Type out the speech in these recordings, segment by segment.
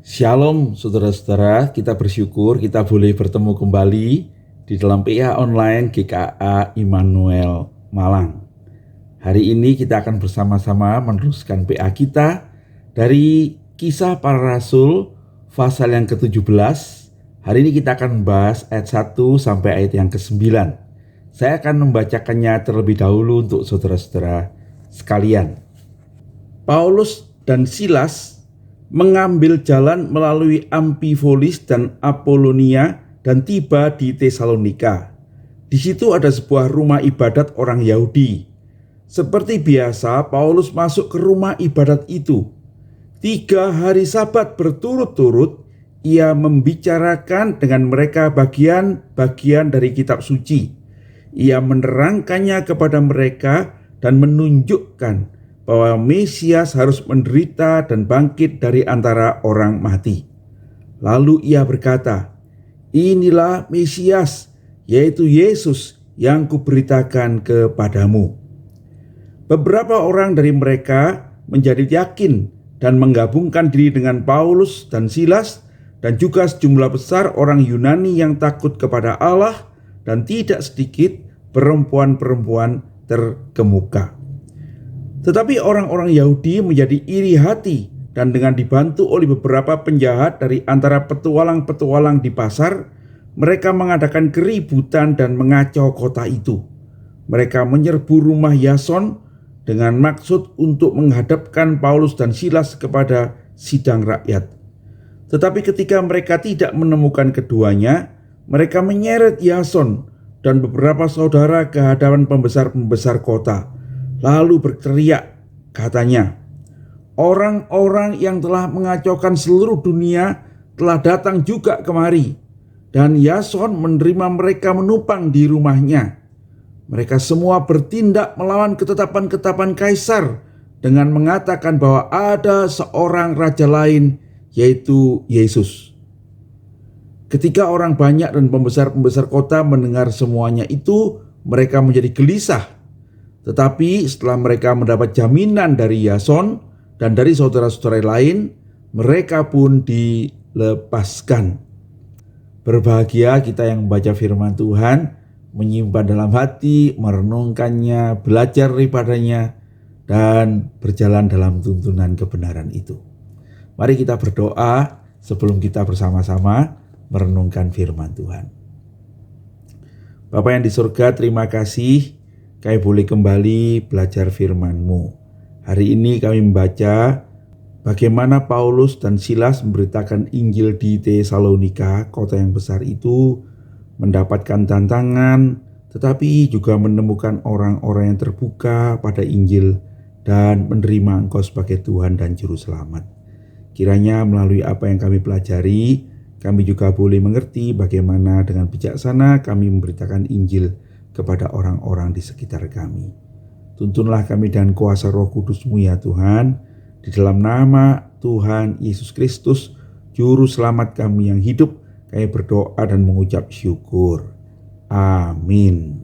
Shalom saudara-saudara, kita bersyukur kita boleh bertemu kembali di dalam PA Online GKA Immanuel Malang. Hari ini kita akan bersama-sama meneruskan PA kita dari Kisah Para Rasul pasal yang ke-17. Hari ini kita akan membahas ayat 1 sampai ayat yang ke-9. Saya akan membacakannya terlebih dahulu untuk saudara-saudara sekalian. Paulus dan Silas mengambil jalan melalui Amfipolis dan Apolonia dan tiba di Tesalonika. Di situ ada sebuah rumah ibadat orang Yahudi. Seperti biasa, Paulus masuk ke rumah ibadat itu. 3 hari Sabat berturut-turut, ia membicarakan dengan mereka bagian-bagian dari kitab suci. Ia menerangkannya kepada mereka dan menunjukkan bahwa Mesias harus menderita dan bangkit dari antara orang mati. Lalu ia berkata, "Inilah Mesias, yaitu Yesus yang kuberitakan kepadamu." Beberapa orang dari mereka menjadi yakin dan menggabungkan diri dengan Paulus dan Silas, dan juga sejumlah besar orang Yunani yang takut kepada Allah, dan tidak sedikit perempuan-perempuan terkemuka. Tetapi orang-orang Yahudi menjadi iri hati, dan dengan dibantu oleh beberapa penjahat dari antara petualang-petualang di pasar, mereka mengadakan keributan dan mengacau kota itu. Mereka menyerbu rumah Yason dengan maksud untuk menghadapkan Paulus dan Silas kepada sidang rakyat. Tetapi ketika mereka tidak menemukan keduanya, mereka menyeret Yason dan beberapa saudara ke hadapan pembesar-pembesar kota. Lalu berteriak, katanya, "Orang-orang yang telah mengacaukan seluruh dunia telah datang juga kemari, dan Yason menerima mereka menumpang di rumahnya. Mereka semua bertindak melawan ketetapan-ketetapan Kaisar dengan mengatakan bahwa ada seorang raja lain, yaitu Yesus." Ketika orang banyak dan pembesar-pembesar kota mendengar semuanya itu, mereka menjadi gelisah. Tetapi setelah mereka mendapat jaminan dari Yason dan dari saudara-saudara lain, mereka pun dilepaskan. Berbahagia kita yang membaca firman Tuhan, menyimpan dalam hati, merenungkannya, belajar daripadanya, dan berjalan dalam tuntunan kebenaran itu. Mari kita berdoa sebelum kita bersama-sama merenungkan firman Tuhan. Bapa yang di surga, terima kasih kami boleh kembali belajar firman-Mu. Hari ini kami membaca bagaimana Paulus dan Silas memberitakan Injil di Tesalonika, kota yang besar itu, mendapatkan tantangan, tetapi juga menemukan orang-orang yang terbuka pada Injil dan menerima Engkau sebagai Tuhan dan Juru Selamat. Kiranya melalui apa yang kami pelajari, kami juga boleh mengerti bagaimana dengan bijaksana kami memberitakan Injil kepada orang-orang di sekitar kami. Tuntunlah kami dengan kuasa Roh Kudus-Mu ya Tuhan, di dalam nama Tuhan Yesus Kristus, Juru Selamat kami yang hidup, kami berdoa dan mengucap syukur. Amin.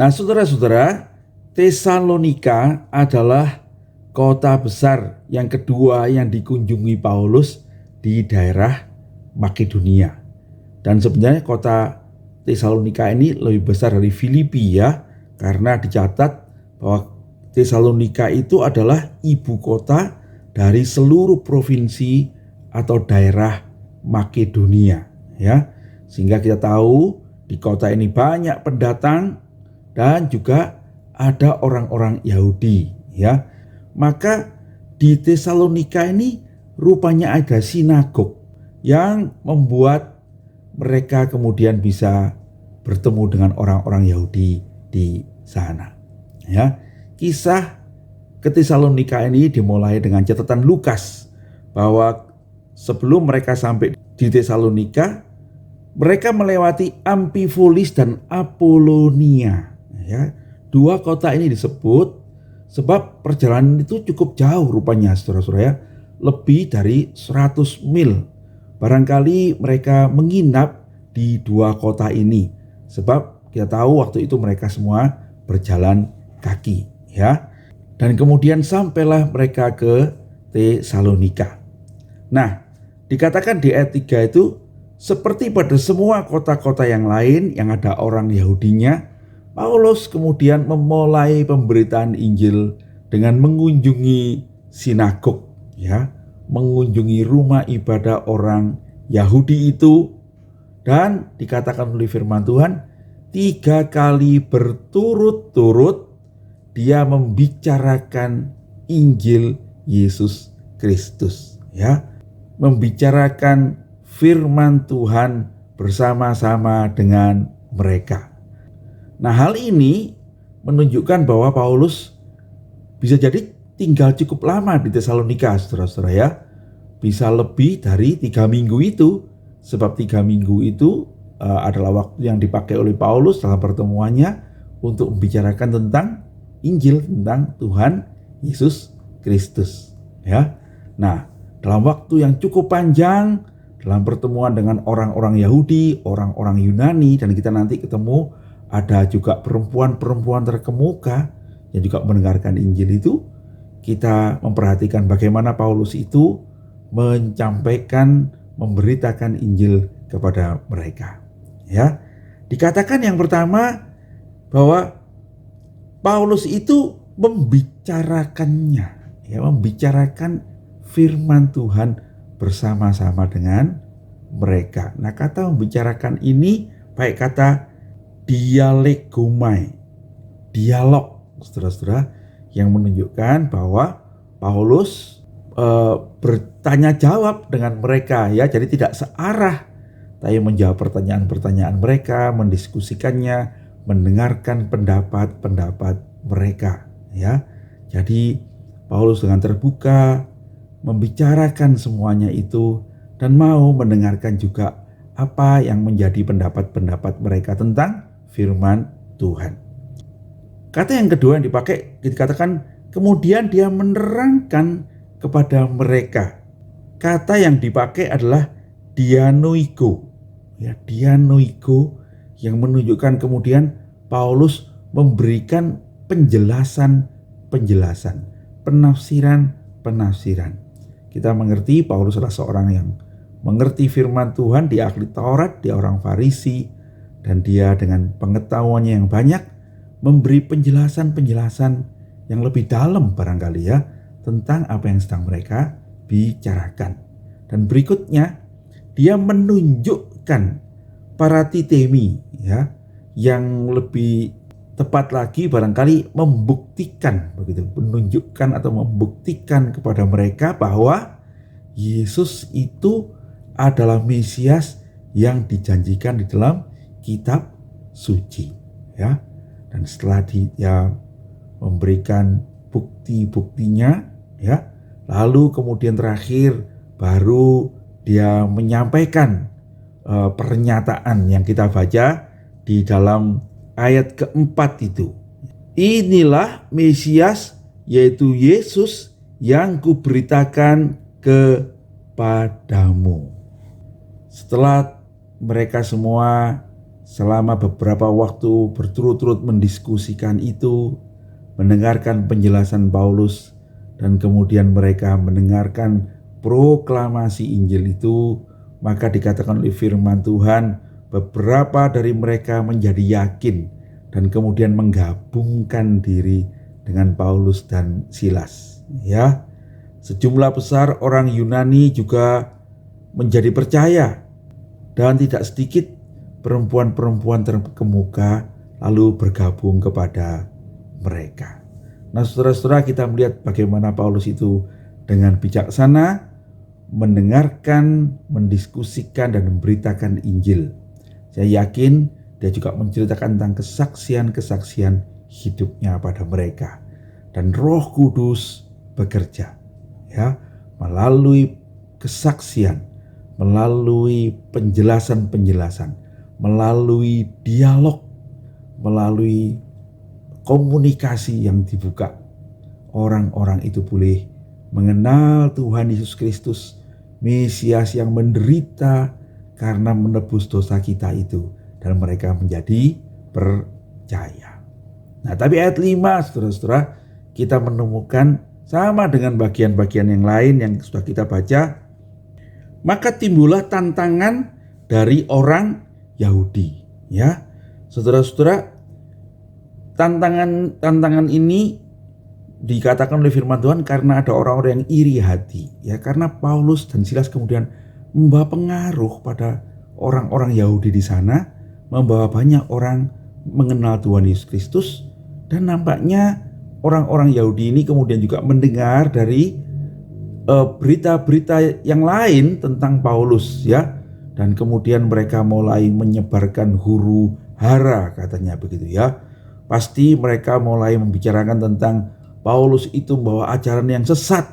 Nah saudara-saudara, Tesalonika adalah kota besar yang kedua yang dikunjungi Paulus di daerah Makedonia. Dan sebenarnya kota Tesalonika ini lebih besar dari Filipi ya, karena dicatat bahwa Tesalonika itu adalah ibu kota dari seluruh provinsi atau daerah Makedonia ya. Sehingga kita tahu di kota ini banyak pendatang dan juga ada orang-orang Yahudi ya. Maka di Tesalonika ini rupanya ada sinagog yang membuat mereka kemudian bisa bertemu dengan orang-orang Yahudi di sana. Ya, kisah ke Tesalonika ini dimulai dengan catatan Lukas bahwa sebelum mereka sampai di Tesalonika, mereka melewati Amfipolis dan Apolonia. Ya, 2 kota ini disebut sebab perjalanan itu cukup jauh rupanya, saudara-saudara ya, lebih dari 100 mil. Barangkali mereka menginap di 2 kota ini, sebab kita tahu waktu itu mereka semua berjalan kaki ya. Dan kemudian sampailah mereka ke Tesalonika. Nah, dikatakan di ayat 3 itu, seperti pada semua kota-kota yang lain yang ada orang Yahudinya, Paulus kemudian memulai pemberitaan Injil dengan mengunjungi sinagog, ya, mengunjungi rumah ibadah orang Yahudi itu, dan dikatakan oleh firman Tuhan, 3 kali berturut-turut dia membicarakan Injil Yesus Kristus, ya, membicarakan firman Tuhan bersama-sama dengan mereka. Nah, hal ini menunjukkan bahwa Paulus bisa jadi tinggal cukup lama di Tesalonika, saudara-saudara, ya. Bisa lebih dari 3 minggu itu, sebab 3 minggu itu adalah waktu yang dipakai oleh Paulus dalam pertemuannya untuk membicarakan tentang Injil, tentang Tuhan Yesus Kristus, ya. Nah, dalam waktu yang cukup panjang, dalam pertemuan dengan orang-orang Yahudi, orang-orang Yunani, dan kita nanti ketemu ada juga perempuan-perempuan terkemuka yang juga mendengarkan Injil itu, kita memperhatikan bagaimana Paulus itu menyampaikan, memberitakan Injil kepada mereka. Ya, dikatakan yang pertama bahwa Paulus itu membicarakannya, ya, membicarakan firman Tuhan bersama-sama dengan mereka. Nah, kata membicarakan ini pakai kata dialegomai, dialog, saudara-saudara, yang menunjukkan bahwa Paulus bertanya jawab dengan mereka, ya, jadi tidak searah, tapi menjawab pertanyaan-pertanyaan mereka, mendiskusikannya, mendengarkan pendapat-pendapat mereka, ya. Jadi Paulus dengan terbuka membicarakan semuanya itu dan mau mendengarkan juga apa yang menjadi pendapat-pendapat mereka tentang firman Tuhan. Kata yang kedua yang dipakai dikatakan kemudian dia menerangkan kepada mereka. Kata yang dipakai adalah dianoigo, ya, dianoigo, yang menunjukkan kemudian Paulus memberikan penjelasan, penafsiran. Kita mengerti Paulus adalah seorang yang mengerti firman Tuhan, dia ahli Taurat, dia orang Farisi, dan dia dengan pengetahuannya yang banyak memberi penjelasan yang lebih dalam barangkali, ya, tentang apa yang sedang mereka bicarakan. Dan berikutnya dia menunjukkan paratitemi, ya, yang lebih tepat lagi barangkali membuktikan, begitu, menunjukkan atau membuktikan kepada mereka bahwa Yesus itu adalah Mesias yang dijanjikan di dalam kitab suci, ya. Dan setelah dia memberikan bukti-buktinya, ya, lalu kemudian terakhir baru dia menyampaikan pernyataan yang kita baca di dalam ayat keempat itu. Inilah Mesias, yaitu Yesus yang kuberitakan kepadamu. Setelah mereka semua selama beberapa waktu berturut-turut mendiskusikan itu, mendengarkan penjelasan Paulus, dan kemudian mereka mendengarkan proklamasi Injil itu, maka dikatakan oleh firman Tuhan, beberapa dari mereka menjadi yakin dan kemudian menggabungkan diri dengan Paulus dan Silas, ya. Sejumlah besar orang Yunani juga menjadi percaya, dan tidak sedikit perempuan-perempuan terkemuka lalu bergabung kepada mereka. Nah, saudara-saudara, kita melihat bagaimana Paulus itu dengan bijaksana mendengarkan, mendiskusikan, dan memberitakan Injil. Saya yakin dia juga menceritakan tentang kesaksian-kesaksian hidupnya pada mereka. Dan Roh Kudus bekerja, ya, melalui kesaksian, melalui penjelasan-penjelasan, melalui dialog, melalui komunikasi yang dibuka. Orang-orang itu boleh mengenal Tuhan Yesus Kristus, Mesias yang menderita karena menebus dosa kita itu, dan mereka menjadi percaya. Nah, tapi ayat 5, saudara-saudara, kita menemukan sama dengan bagian-bagian yang lain yang sudah kita baca, Maka timbullah tantangan dari orang Yahudi. Ya, saudara-saudara, tantangan ini dikatakan oleh firman Tuhan karena ada orang-orang yang iri hati. Ya, karena Paulus dan Silas kemudian membawa pengaruh pada orang-orang Yahudi di sana, membawa banyak orang mengenal Tuhan Yesus Kristus, dan nampaknya orang-orang Yahudi ini kemudian juga mendengar dari berita-berita yang lain tentang Paulus, ya, dan kemudian mereka mulai menyebarkan huru hara, katanya begitu, ya. Pasti mereka mulai membicarakan tentang Paulus itu membawa ajaran yang sesat,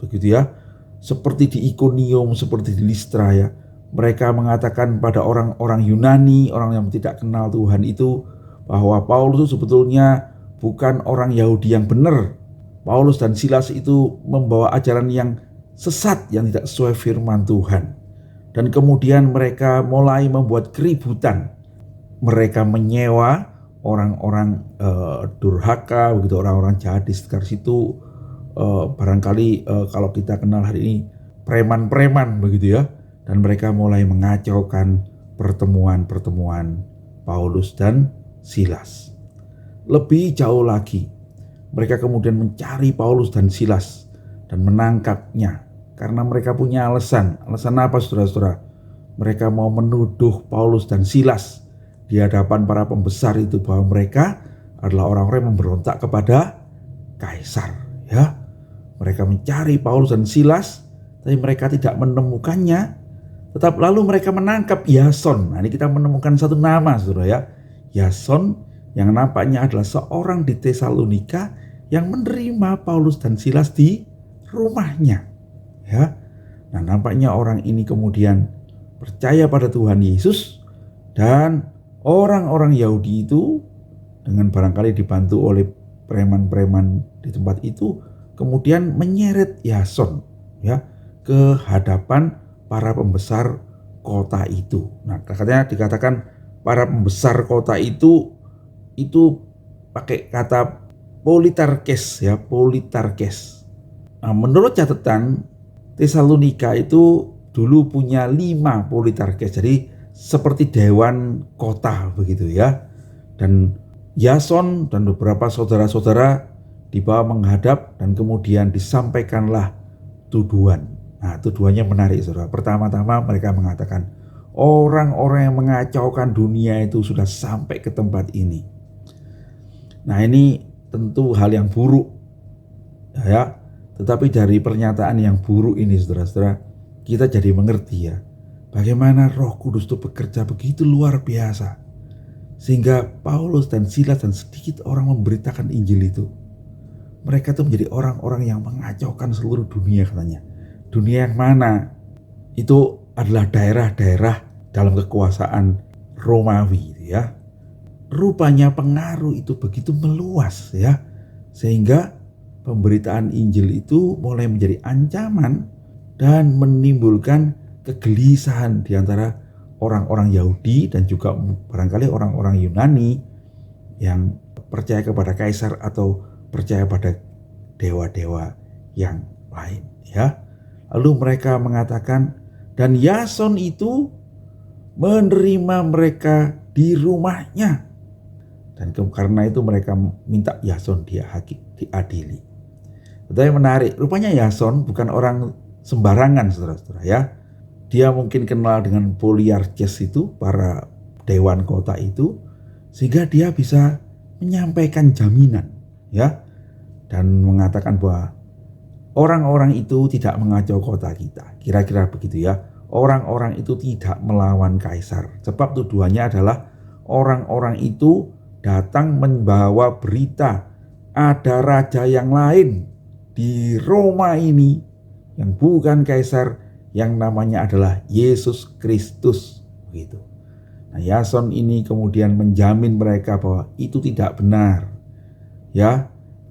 begitu, ya, seperti di Ikonium, seperti di Listra, ya. Mereka mengatakan pada orang-orang Yunani, orang yang tidak kenal Tuhan itu, bahwa Paulus itu sebetulnya bukan orang Yahudi yang benar. Paulus dan Silas itu membawa ajaran yang sesat, yang tidak sesuai firman Tuhan. Dan kemudian mereka mulai membuat keributan. Mereka menyewa orang-orang durhaka, begitu, orang-orang jahat di sekitar situ. Barangkali kalau kita kenal hari ini preman-preman, begitu, ya. Dan mereka mulai mengacaukan pertemuan-pertemuan Paulus dan Silas. Lebih jauh lagi, mereka kemudian mencari Paulus dan Silas dan menangkapnya karena mereka punya alasan. Alasan apa, saudara-saudara? Mereka mau menuduh Paulus dan Silas di hadapan para pembesar itu bahwa mereka adalah orang-orang yang memberontak kepada Kaisar, ya. Mereka mencari Paulus dan Silas, tapi mereka tidak menemukannya. Tetap lalu mereka menangkap Yason. Nah, ini kita menemukan satu nama, saudara, ya. Yason yang nampaknya adalah seorang di Tesalonika yang menerima Paulus dan Silas di rumahnya, ya. Nah, nampaknya orang ini kemudian percaya pada Tuhan Yesus, dan orang-orang Yahudi itu dengan barangkali dibantu oleh preman-preman di tempat itu kemudian menyeret Yason, ya, ke hadapan para pembesar kota itu. Nah, katanya dikatakan para pembesar kota itu pakai kata politarkes, ya, politarkes. Nah, menurut catatan Tesalonika itu dulu punya 5 politarkes, jadi seperti dewan kota, begitu, ya. Dan Yason dan beberapa saudara-saudara dibawa menghadap dan kemudian disampaikanlah tuduhan. Nah, tuduhannya menarik, saudara. Pertama-tama mereka mengatakan orang-orang yang mengacaukan dunia itu sudah sampai ke tempat ini. Nah, ini tentu hal yang buruk, ya. Tetapi dari pernyataan yang buruk ini, saudara-saudara, kita jadi mengerti, ya, bagaimana Roh Kudus itu bekerja begitu luar biasa, sehingga Paulus dan Silas dan sedikit orang memberitakan Injil itu. Mereka itu menjadi orang-orang yang mengacaukan seluruh dunia, katanya. Dunia yang mana? Itu adalah daerah-daerah dalam kekuasaan Romawi, ya. Rupanya pengaruh itu begitu meluas, ya, sehingga pemberitaan Injil itu mulai menjadi ancaman dan menimbulkan kegelisahan di antara orang-orang Yahudi dan juga barangkali orang-orang Yunani yang percaya kepada Kaisar atau percaya pada dewa-dewa yang lain, ya. Lalu mereka mengatakan, dan Yason itu menerima mereka di rumahnya. Dan karena itu mereka minta Yason diadili. Tetapi menarik, rupanya Yason bukan orang sembarangan, saudara-saudara, ya. Dia mungkin kenal dengan poliarkes itu, para dewan kota itu, sehingga dia bisa menyampaikan jaminan, ya, dan mengatakan bahwa orang-orang itu tidak mengacau kota kita. Kira-kira begitu, ya. Orang-orang itu tidak melawan Kaisar. Sebab tuduhannya adalah orang-orang itu datang membawa berita ada raja yang lain di Roma ini yang bukan Kaisar, yang namanya adalah Yesus Kristus, begitu. Nah, Yason ini kemudian menjamin mereka bahwa itu tidak benar, ya.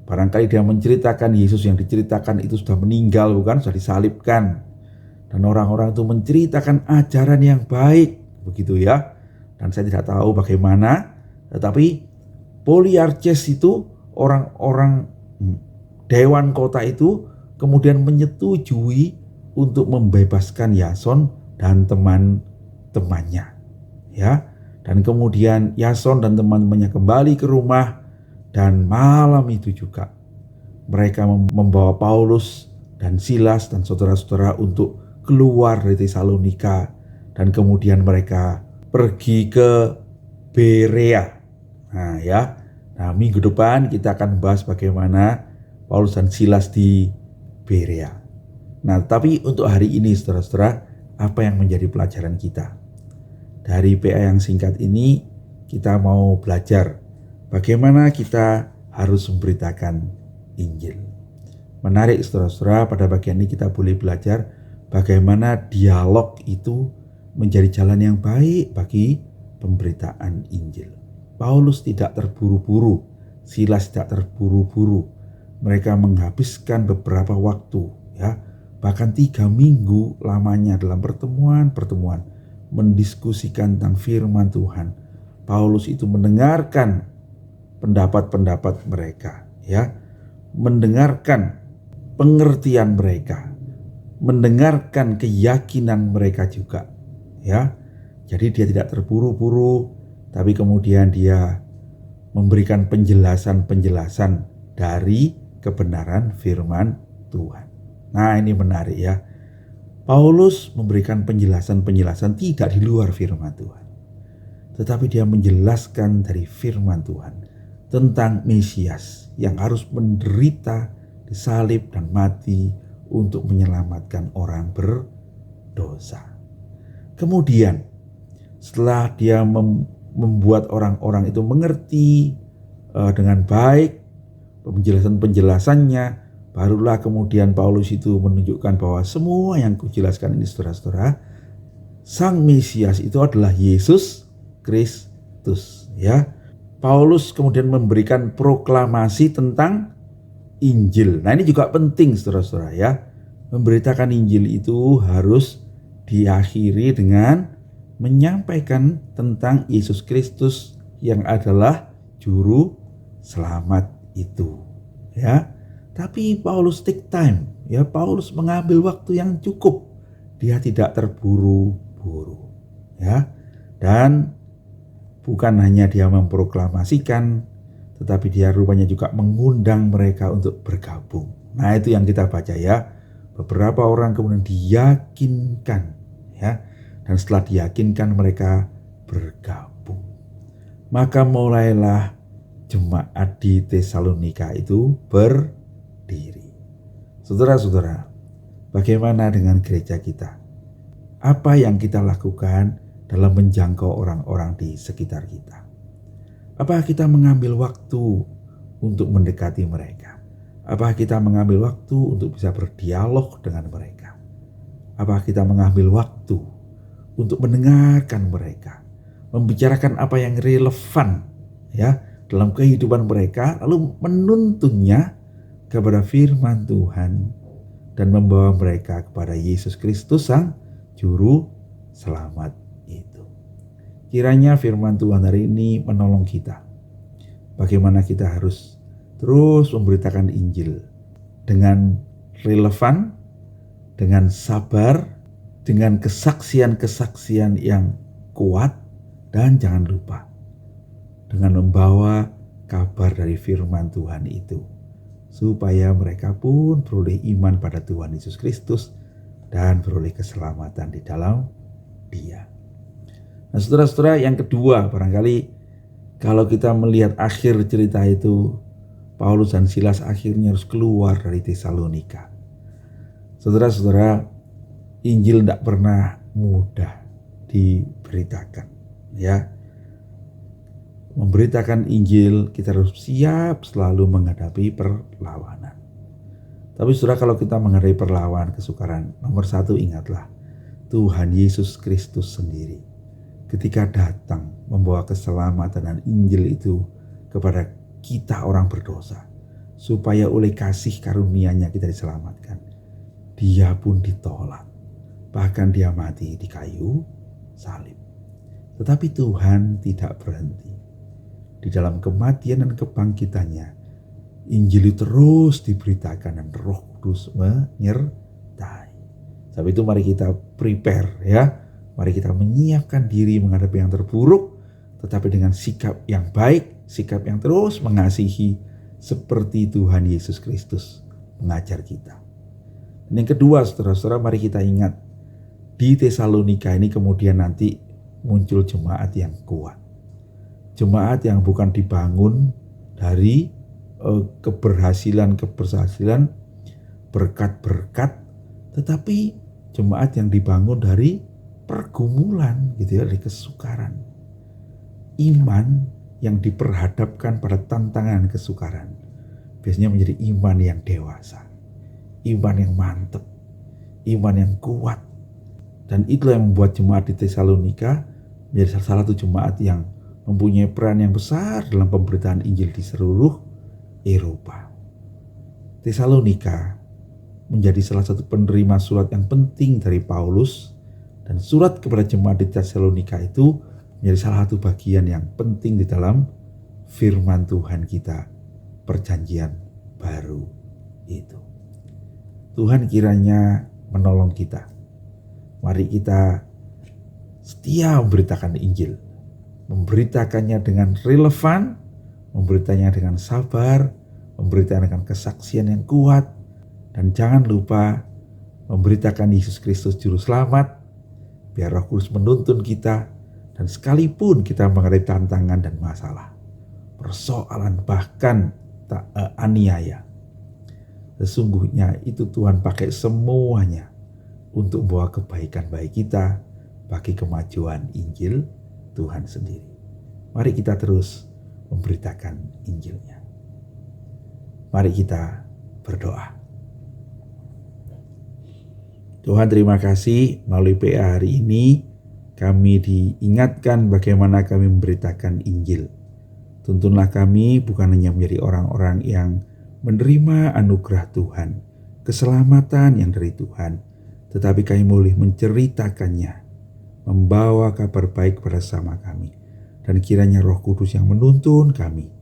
Barangkali dia menceritakan Yesus yang diceritakan itu sudah meninggal, bukan? Sudah disalibkan. Dan orang-orang itu menceritakan ajaran yang baik, begitu, ya. Dan saya tidak tahu bagaimana, tetapi poliarkes itu, orang-orang dewan kota itu kemudian menyetujui untuk membebaskan Yason dan teman-temannya. Ya. Dan kemudian Yason dan teman-temannya kembali ke rumah, dan malam itu juga mereka membawa Paulus dan Silas dan saudara-saudara untuk keluar dari Tesalonika, dan kemudian mereka pergi ke Berea. Nah, minggu depan kita akan bahas bagaimana Paulus dan Silas di Berea. Nah, tapi untuk hari ini saudara-saudara, apa yang menjadi pelajaran kita? Dari PA yang singkat ini kita mau belajar bagaimana kita harus memberitakan Injil. Menarik saudara-saudara, pada bagian ini kita boleh belajar bagaimana dialog itu menjadi jalan yang baik bagi pemberitaan Injil. Paulus tidak terburu-buru, Silas tidak terburu-buru. Mereka menghabiskan beberapa waktu, ya, bahkan 3 minggu lamanya dalam pertemuan mendiskusikan tentang firman Tuhan. Paulus itu mendengarkan pendapat-pendapat mereka, ya, mendengarkan pengertian mereka, mendengarkan keyakinan mereka juga, ya. Jadi dia tidak terburu-buru, tapi kemudian dia memberikan penjelasan-penjelasan dari kebenaran firman Tuhan. Nah, ini menarik ya. Paulus memberikan penjelasan-penjelasan tidak di luar firman Tuhan, tetapi dia menjelaskan dari firman Tuhan tentang Mesias yang harus menderita, disalib dan mati untuk menyelamatkan orang berdosa. Kemudian setelah dia membuat orang-orang itu mengerti dengan baik penjelasan-penjelasannya, barulah kemudian Paulus itu menunjukkan bahwa semua yang kujelaskan ini saudara-saudara, Sang Mesias itu adalah Yesus Kristus, ya. Paulus kemudian memberikan proklamasi tentang Injil. Nah, ini juga penting saudara-saudara, ya. Memberitakan Injil itu harus diakhiri dengan menyampaikan tentang Yesus Kristus yang adalah juru selamat itu, ya. Tapi Paulus take time, ya. Paulus mengambil waktu yang cukup. Dia tidak terburu-buru, ya. Dan bukan hanya dia memproklamasikan, tetapi dia rupanya juga mengundang mereka untuk bergabung. Nah, itu yang kita baca, ya. Beberapa orang kemudian diyakinkan, ya. Dan setelah diyakinkan mereka bergabung. Maka mulailah jemaat di Tesalonika itu berdiri. Saudara-saudara, bagaimana dengan gereja kita? Apa yang kita lakukan dalam menjangkau orang-orang di sekitar kita? Apakah kita mengambil waktu untuk mendekati mereka? Apakah kita mengambil waktu untuk bisa berdialog dengan mereka? Apakah kita mengambil waktu untuk mendengarkan mereka, membicarakan apa yang relevan, ya, dalam kehidupan mereka, lalu menuntunnya kepada firman Tuhan dan membawa mereka kepada Yesus Kristus Sang Juru Selamat itu. Kiranya firman Tuhan hari ini menolong kita. Bagaimana kita harus terus memberitakan Injil dengan relevan, dengan sabar, dengan kesaksian-kesaksian yang kuat, dan jangan lupa dengan membawa kabar dari firman Tuhan itu, supaya mereka pun beroleh iman pada Tuhan Yesus Kristus dan beroleh keselamatan di dalam Dia. Nah, saudara-saudara, yang kedua, barangkali kalau kita melihat akhir cerita itu, Paulus dan Silas akhirnya harus keluar dari Tesalonika. Saudara-saudara, Injil tidak pernah mudah diberitakan, ya. Memberitakan Injil kita harus siap selalu menghadapi perlawanan. Tapi saudara, kalau kita menghadapi perlawanan kesukaran, nomor satu ingatlah Tuhan Yesus Kristus sendiri ketika datang membawa keselamatan dan Injil itu kepada kita orang berdosa, supaya oleh kasih karunia-Nya kita diselamatkan. Dia pun ditolak, bahkan dia mati di kayu salib. Tetapi Tuhan tidak berhenti. Di dalam kematian dan kebangkitannya, Injil terus diberitakan dan Roh Kudus menyertai. Sebab itu mari kita prepare ya. Mari kita menyiapkan diri menghadapi yang terburuk, tetapi dengan sikap yang baik, sikap yang terus mengasihi seperti Tuhan Yesus Kristus mengajar kita. Dan yang kedua, saudara-saudara, mari kita ingat di Tesalonika ini kemudian nanti muncul jemaat yang kuat. Jemaat yang bukan dibangun dari keberhasilan, berkat-berkat, tetapi jemaat yang dibangun dari pergumulan gitu ya, dari kesukaran. Iman yang diperhadapkan pada tantangan kesukaran biasanya menjadi iman yang dewasa, iman yang mantap, iman yang kuat. Dan itulah yang membuat jemaat di Tesalonika menjadi salah satu jemaat yang mempunyai peran yang besar dalam pemberitaan Injil di seluruh Eropa. Tesalonika menjadi salah satu penerima surat yang penting dari Paulus, dan surat kepada jemaat di Tesalonika itu menjadi salah satu bagian yang penting di dalam firman Tuhan kita, perjanjian baru itu. Tuhan kiranya menolong kita. Mari kita setia memberitakan Injil, memberitakannya dengan relevan, memberitakannya dengan sabar, memberitakan dengan kesaksian yang kuat, dan jangan lupa memberitakan Yesus Kristus Juru Selamat. Biar Roh Kudus menuntun kita, dan sekalipun kita menghadapi tantangan dan masalah, persoalan bahkan aniaya, sesungguhnya itu Tuhan pakai semuanya untuk membawa kebaikan bagi kita, bagi kemajuan Injil Tuhan sendiri. Mari kita terus memberitakan Injilnya. Mari kita berdoa. Tuhan, terima kasih melalui PA hari ini kami diingatkan bagaimana kami memberitakan Injil. Tuntunlah kami bukan hanya menjadi orang-orang yang menerima anugerah Tuhan, keselamatan yang dari Tuhan, tetapi kami boleh menceritakannya, membawa kabar baik pada sama kami. Dan kiranya Roh Kudus yang menuntun kami,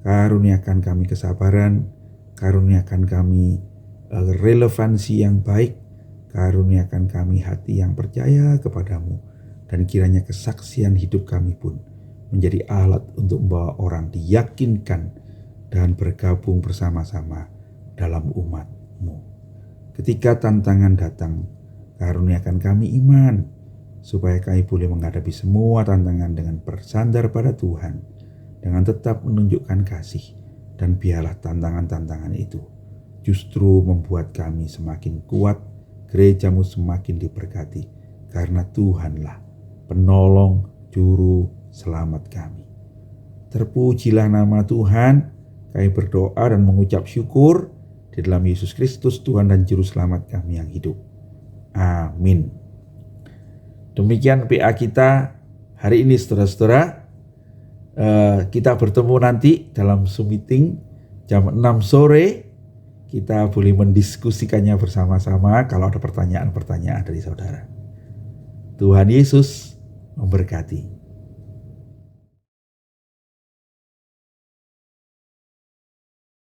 karuniakan kami kesabaran, karuniakan kami relevansi yang baik, karuniakan kami hati yang percaya kepadamu, dan kiranya kesaksian hidup kami pun menjadi alat untuk membawa orang diyakinkan dan bergabung bersama-sama dalam umat-Mu. Ketika tantangan datang, karuniakan kami iman, supaya kami boleh menghadapi semua tantangan dengan bersandar pada Tuhan, dengan tetap menunjukkan kasih, dan biarlah tantangan-tantangan itu justru membuat kami semakin kuat, gereja-Mu semakin diberkati, karena Tuhanlah penolong juru selamat kami. Terpujilah nama Tuhan. Kami berdoa dan mengucap syukur di dalam Yesus Kristus Tuhan dan juru selamat kami yang hidup. Amin. Demikian PA kita hari ini, saudara-saudara. Kita bertemu nanti dalam Zoom meeting jam 6 sore. Kita boleh mendiskusikannya bersama-sama kalau ada pertanyaan-pertanyaan dari saudara. Tuhan Yesus memberkati.